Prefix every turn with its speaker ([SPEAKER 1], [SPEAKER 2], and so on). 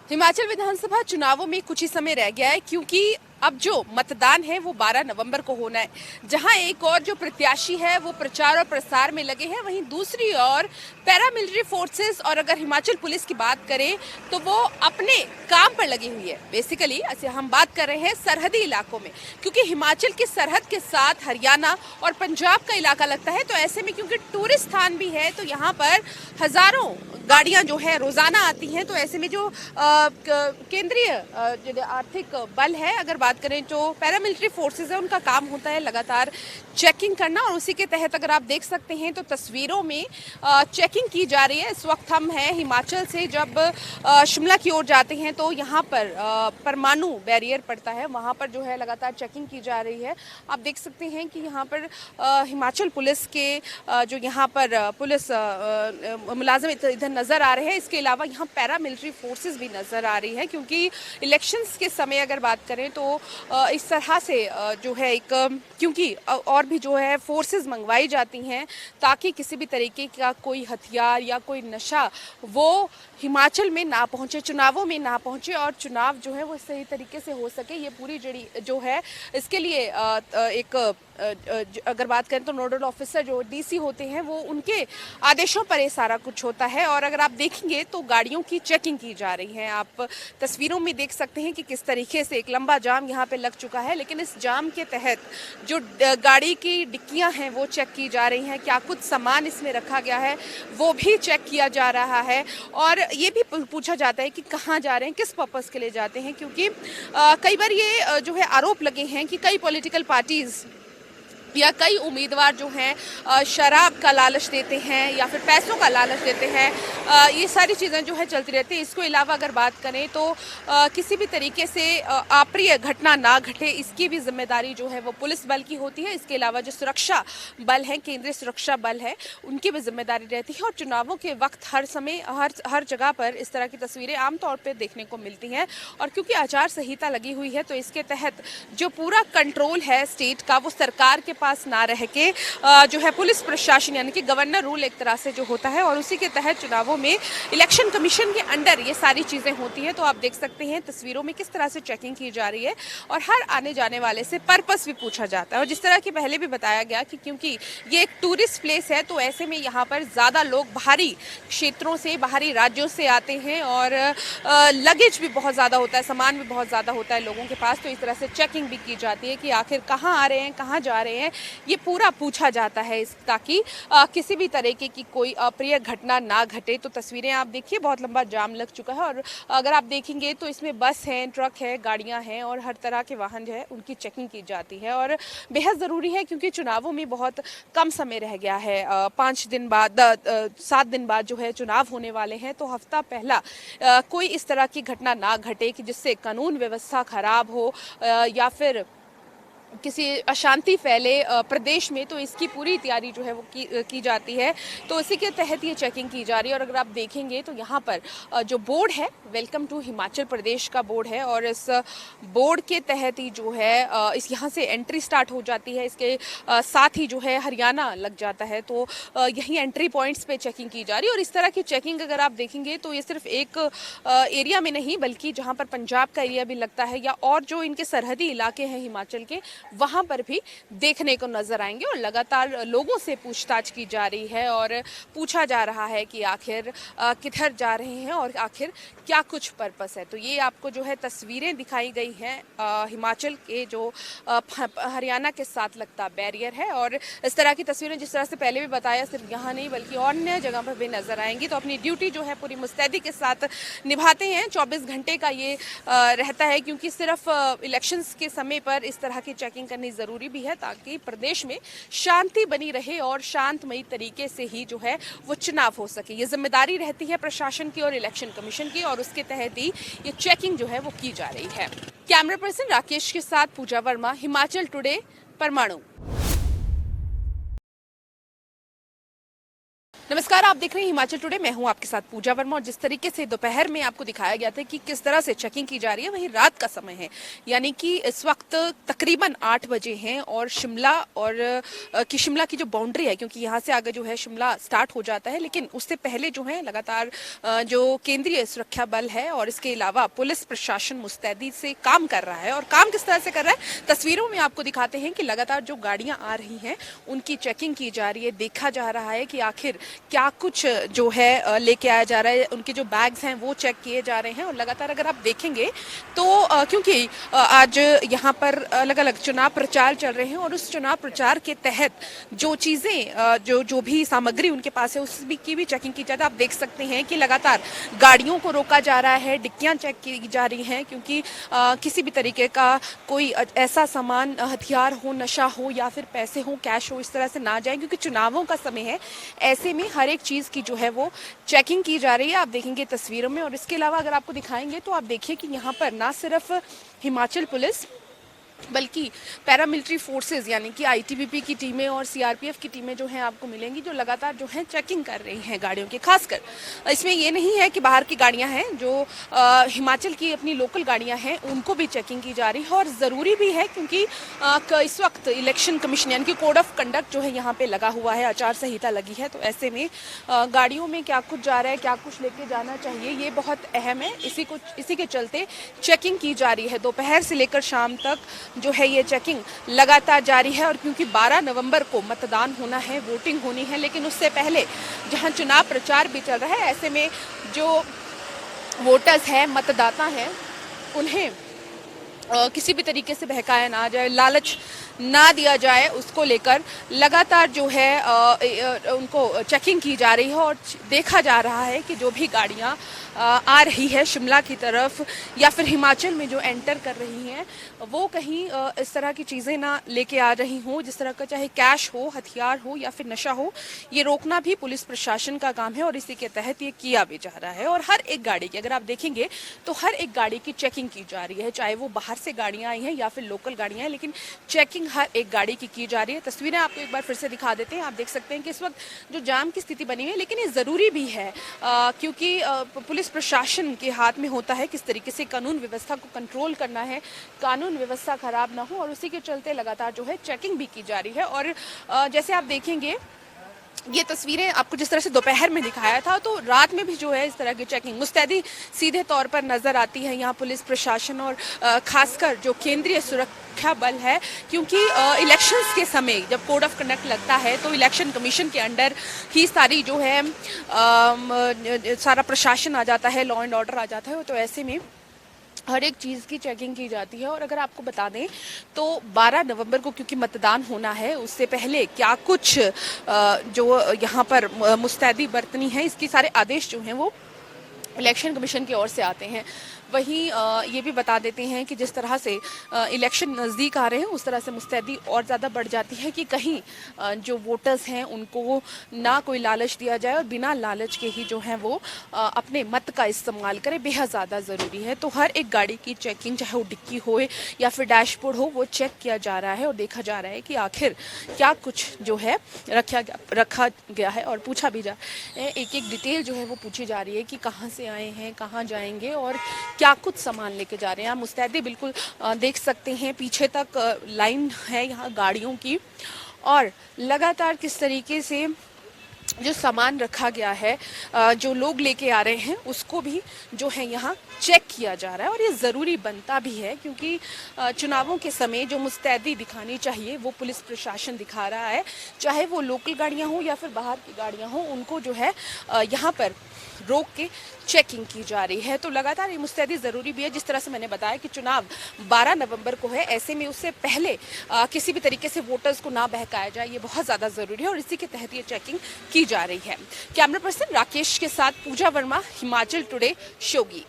[SPEAKER 1] हिमाचल विधानसभा चुनावों में कुछ ही समय रह गया है, क्योंकि अब जो मतदान है वो 12 नवंबर को होना है। जहां एक और जो प्रत्याशी है वो प्रचार और प्रसार में लगे हैं, वहीं दूसरी ओर पैरामिलिट्री फोर्सेस और अगर हिमाचल पुलिस की बात करें तो वो अपने काम पर लगी हुई है। बेसिकली ऐसे हम बात कर रहे हैं सरहदी इलाकों में, क्योंकि हिमाचल की सरहद के साथ हरियाणा और पंजाब का इलाका लगता है। तो ऐसे में क्योंकि टूरिस्ट स्थान भी है, तो यहाँ पर हजारों गाड़ियां जो है रोजाना आती हैं। तो ऐसे में जो केंद्रीय आर्थिक बल है, अगर बात करें जो पैरामिलिट्री फोर्सेस है, उनका काम होता है लगातार चेकिंग करना। और उसी के तहत अगर आप देख सकते हैं तो तस्वीरों में चेकिंग की जा रही है। इस वक्त हम हैं हिमाचल से, जब शिमला की ओर जाते हैं तो यहाँ पर परमाणु बैरियर पड़ता है, वहाँ पर जो है लगातार चेकिंग की जा रही है। आप देख सकते हैं कि यहाँ पर हिमाचल पुलिस के जो यहाँ पर पुलिस मुलाजिम इधर नज़र आ रहे हैं। इसके अलावा यहाँ पैरामिलिट्री फोर्सेस भी नज़र आ रही है, क्योंकि इलेक्शंस के समय अगर बात करें तो इस तरह से जो है एक क्योंकि और भी जो है फोर्सेस मंगवाई जाती हैं ताकि किसी भी तरीके का कोई हथियार या कोई नशा वो हिमाचल में ना पहुंचे, चुनावों में ना पहुंचे और चुनाव जो है वो सही तरीके से हो सके। ये पूरी जड़ी जो है इसके लिए एक अगर बात करें तो नोडल ऑफिसर जो डीसी होते हैं वो उनके आदेशों पर ये सारा कुछ होता है। और अगर आप देखेंगे तो गाड़ियों की चेकिंग की जा रही है। आप तस्वीरों में देख सकते हैं कि किस तरीके से एक लंबा जाम यहाँ पे लग चुका है, लेकिन इस जाम के तहत जो गाड़ी की डिक्कियां हैं वो चेक की जा रही हैं, क्या कुछ सामान इसमें रखा गया है वो भी चेक किया जा रहा है। और ये भी पूछा जाता है कि कहाँ जा रहे हैं, किस पर्पस के लिए जाते हैं, क्योंकि कई बार ये जो है आरोप लगे हैं कि कई पॉलिटिकल पार्टीज या कई उम्मीदवार जो हैं शराब का लालच देते हैं या फिर पैसों का लालच देते हैं। ये सारी चीज़ें जो है चलती रहती है। इसके अलावा अगर बात करें तो किसी भी तरीके से अप्रिय घटना ना घटे, इसकी भी जिम्मेदारी जो है वो पुलिस बल की होती है। इसके अलावा जो सुरक्षा बल हैं, केंद्रीय सुरक्षा बल है, उनकी भी जिम्मेदारी रहती है। और चुनावों के वक्त हर समय हर जगह पर इस तरह की तस्वीरें आमतौर पर देखने को मिलती हैं। और क्योंकि आचार संहिता लगी हुई है तो इसके तहत जो पूरा कंट्रोल है स्टेट का वो सरकार के पास ना रह के जो है पुलिस प्रशासन यानी कि गवर्नर रूल एक तरह से जो होता है, और उसी के तहत चुनावों में इलेक्शन कमीशन के अंडर ये सारी चीजें होती हैं। तो आप देख सकते हैं तस्वीरों में किस तरह से चेकिंग की जा रही है और हर आने जाने वाले से पर्पस भी पूछा जाता है। और जिस तरह की पहले भी बताया गया कि क्योंकि ये एक टूरिस्ट प्लेस है तो ऐसे में यहाँ पर ज्यादा लोग बाहरी क्षेत्रों से, बाहरी राज्यों से आते हैं और लगेज भी बहुत ज्यादा होता है, सामान भी बहुत ज्यादा होता है लोगों के पास। तो इस तरह से चेकिंग भी की जाती है कि आखिर कहाँ आ रहे हैं, कहाँ जा रहे हैं, ये पूरा पूछा जाता है ताकि किसी भी तरीके की कोई अप्रिय घटना ना घटे। तो तस्वीरें आप देखिए, बहुत लंबा जाम लग चुका है और अगर आप देखेंगे तो इसमें बस है, ट्रक है, गाड़ियां हैं और हर तरह के वाहन जो है उनकी चेकिंग की जाती है। और बेहद ज़रूरी है क्योंकि चुनावों में बहुत कम समय रह गया है। 5 दिन बाद 7 दिन बाद जो है चुनाव होने वाले हैं। तो हफ्ता पहला कोई इस तरह की घटना ना घटे कि जिससे कानून व्यवस्था खराब हो या फिर किसी अशांति फैले प्रदेश में। तो इसकी पूरी तैयारी जो है वो की जाती है। तो इसी के तहत ये चेकिंग की जा रही है। और अगर आप देखेंगे तो यहाँ पर जो बोर्ड है, वेलकम टू हिमाचल प्रदेश का बोर्ड है और इस बोर्ड के तहत ही जो है इस यहाँ से एंट्री स्टार्ट हो जाती है। इसके साथ ही जो है हरियाणा लग जाता है। तो यही एंट्री पॉइंट्स पे चेकिंग की जा रही है। और इस तरह की चेकिंग अगर आप देखेंगे तो ये सिर्फ एक एरिया में नहीं बल्कि जहाँ पर पंजाब का एरिया भी लगता है या और जो इनके सरहदी इलाके हैं हिमाचल के, वहां पर भी देखने को नजर आएंगे। और लगातार लोगों से पूछताछ की जा रही है और पूछा जा रहा है कि आखिर किधर जा रहे हैं और आखिर क्या कुछ पर्पस है। तो ये आपको जो है तस्वीरें दिखाई गई हैं हिमाचल के जो हरियाणा के साथ लगता बैरियर है। और इस तरह की तस्वीरें जिस तरह से पहले भी बताया सिर्फ यहाँ नहीं बल्कि और अन्य जगह पर भी नजर आएंगी। तो अपनी ड्यूटी जो है पूरी मुस्तैदी के साथ निभाते हैं। 24 घंटे का ये रहता है क्योंकि सिर्फ इलेक्शंस के समय पर इस तरह की चेकिंग करनी जरूरी भी है ताकि प्रदेश में शांति बनी रहे और शांतमयी तरीके से ही जो है वो चुनाव हो सके। ये जिम्मेदारी रहती है प्रशासन की और इलेक्शन कमीशन की और उसके तहत ही ये चेकिंग जो है वो की जा रही है। कैमरा पर्सन राकेश के साथ पूजा वर्मा, हिमाचल टुडे, परमाणु। नमस्कार, आप देख रहे हैं हिमाचल टुडे। मैं हूं आपके साथ पूजा वर्मा। और जिस तरीके से दोपहर में आपको दिखाया गया था कि किस तरह से चेकिंग की जा रही है, वही रात का समय है, यानी कि इस वक्त तकरीबन 8 बजे हैं और शिमला की जो बाउंड्री है, क्योंकि यहाँ से आगे जो है शिमला स्टार्ट हो जाता है, लेकिन उससे पहले जो है लगातार जो केंद्रीय सुरक्षा बल है और इसके अलावा पुलिस प्रशासन मुस्तैदी से काम कर रहा है। और काम किस तरह से कर रहा है, तस्वीरों में आपको दिखाते हैं कि लगातार जो गाड़ियां आ रही हैं उनकी चेकिंग की जा रही है। देखा जा रहा है कि आखिर क्या कुछ जो है लेके आया जा रहा है। उनके जो बैग्स हैं वो चेक किए जा रहे हैं। और लगातार अगर आप देखेंगे तो क्योंकि आज यहाँ पर अलग अलग चुनाव प्रचार चल रहे हैं और उस चुनाव प्रचार के तहत जो चीजें जो भी सामग्री उनके पास है उसकी भी चेकिंग की जाती है। आप देख सकते हैं कि लगातार गाड़ियों को रोका जा रहा है, डिक्कियां चेक की जा रही हैं, क्योंकि किसी भी तरीके का कोई ऐसा सामान, हथियार हो, नशा हो या फिर पैसे हो, कैश हो, इस तरह से ना जाए, क्योंकि चुनावों का समय है। ऐसे में हर एक चीज की जो है वो चेकिंग की जा रही है, आप देखेंगे तस्वीरों में। और इसके अलावा अगर आपको दिखाएंगे तो आप देखिए कि यहाँ पर ना सिर्फ हिमाचल पुलिस बल्कि पैरामिलिट्री फोर्सेस यानी कि आईटीबीपी की टीमें और सीआरपीएफ की टीमें जो हैं आपको मिलेंगी, जो लगातार जो है चेकिंग कर रही हैं गाड़ियों की। खासकर इसमें ये नहीं है कि बाहर की गाड़ियां हैं, जो हिमाचल की अपनी लोकल गाड़ियां हैं उनको भी चेकिंग की जा रही है। और ज़रूरी भी है, क्योंकि इस वक्त इलेक्शन कमीशन यानी कि कोड ऑफ कंडक्ट जो है यहाँ पे लगा हुआ है, आचार संहिता लगी है। तो ऐसे में गाड़ियों में क्या कुछ जा रहा है, क्या कुछ लेके जाना चाहिए, ये बहुत अहम है। इसी के चलते चेकिंग की जा रही है। दोपहर से लेकर शाम तक जो है ये चेकिंग लगातार जारी है। और क्योंकि 12 नवंबर को मतदान होना है, वोटिंग होनी है, लेकिन उससे पहले जहां चुनाव प्रचार भी चल रहा है, ऐसे में जो वोटर्स हैं, मतदाता हैं, उन्हें किसी भी तरीके से बहकाया ना जाए, लालच ना दिया जाए, उसको लेकर लगातार जो है उनको चेकिंग की जा रही है। और देखा जा रहा है कि जो भी गाड़ियां आ रही है शिमला की तरफ या फिर हिमाचल में जो एंटर कर रही हैं, वो कहीं इस तरह की चीज़ें ना लेके आ रही हों, जिस तरह का चाहे कैश हो, हथियार हो या फिर नशा हो। ये रोकना भी पुलिस प्रशासन का काम है और इसी के तहत ये किया भी जा रहा है। और हर एक गाड़ी की अगर आप देखेंगे तो हर एक गाड़ी की चेकिंग की जा रही है, चाहे वो बाहर से गाड़ियाँ आई हैं या फिर लोकल गाड़ियाँ हैं, लेकिन चेकिंग हर एक गाड़ी की जा रही है। तस्वीरें आपको एक बार फिर से दिखा देते हैं। आप देख सकते हैं कि इस वक्त जो जाम की स्थिति बनी हुई है, लेकिन ये ज़रूरी भी है, क्योंकि पुलिस प्रशासन के हाथ में होता है किस तरीके से कानून व्यवस्था को कंट्रोल करना है, कानून व्यवस्था खराब ना हो। और उसी के चलते लगातार जो है चेकिंग भी की जा रही है। और जैसे आप देखेंगे ये तस्वीरें आपको जिस तरह से दोपहर में दिखाया था, तो रात में भी जो है इस तरह की चेकिंग मुस्तैदी सीधे तौर पर नजर आती है यहाँ पुलिस प्रशासन और खासकर जो केंद्रीय सुरक्षा बल है। क्योंकि इलेक्शंस के समय जब कोड ऑफ कंडक्ट लगता है तो इलेक्शन कमीशन के अंडर ही सारी जो है सारा प्रशासन आ जाता है, लॉ एंड ऑर्डर आ जाता है। तो ऐसे में हर एक चीज़ की चेकिंग की जाती है। और अगर आपको बता दें तो 12 नवंबर को क्योंकि मतदान होना है, उससे पहले क्या कुछ जो यहाँ पर मुस्तैदी बरतनी है, इसकी सारे आदेश जो हैं वो इलेक्शन कमीशन की ओर से आते हैं। वहीं ये भी बता देते हैं कि जिस तरह से इलेक्शन नज़दीक आ रहे हैं, उस तरह से मुस्तैदी और ज़्यादा बढ़ जाती है कि कहीं जो वोटर्स हैं उनको ना कोई लालच दिया जाए और बिना लालच के ही जो है वो अपने मत का इस्तेमाल करें, बेहद ज़्यादा ज़रूरी है। तो हर एक गाड़ी की चेकिंग, चाहे वो डिक्की हो या फिर डैशबोर्ड हो, वो चेक किया जा रहा है और देखा जा रहा है कि आखिर क्या कुछ जो है रखा गया है। और पूछा भी जा एक एक डिटेल जो है वो पूछी जा रही है कि कहाँ से आए हैं, कहाँ जाएंगे और क्या कुछ सामान लेके जा रहे हैं। आप मुस्तैदी बिल्कुल देख सकते हैं, पीछे तक लाइन है यहाँ गाड़ियों की। और लगातार किस तरीके से जो सामान रखा गया है, जो लोग लेके आ रहे हैं, उसको भी जो है यहाँ चेक किया जा रहा है। और ये ज़रूरी बनता भी है, क्योंकि चुनावों के समय जो मुस्तैदी दिखानी चाहिए वो पुलिस प्रशासन दिखा रहा है, चाहे वो लोकल गाड़ियाँ हों या फिर बाहर की गाड़ियाँ हों, उनको जो है यहाँ पर रोक के चेकिंग की जा रही है। तो लगातार ये मुस्तैदी ज़रूरी भी है। जिस तरह से मैंने बताया कि चुनाव 12 नवंबर को है, ऐसे में उससे पहले किसी भी तरीके से वोटर्स को ना बहकाया जाए, ये बहुत ज़्यादा ज़रूरी है और इसी के तहत ये चेकिंग की जा रही है। कैमरा पर्सन राकेश के साथ पूजा वर्मा, हिमाचल टुडे, शोगी।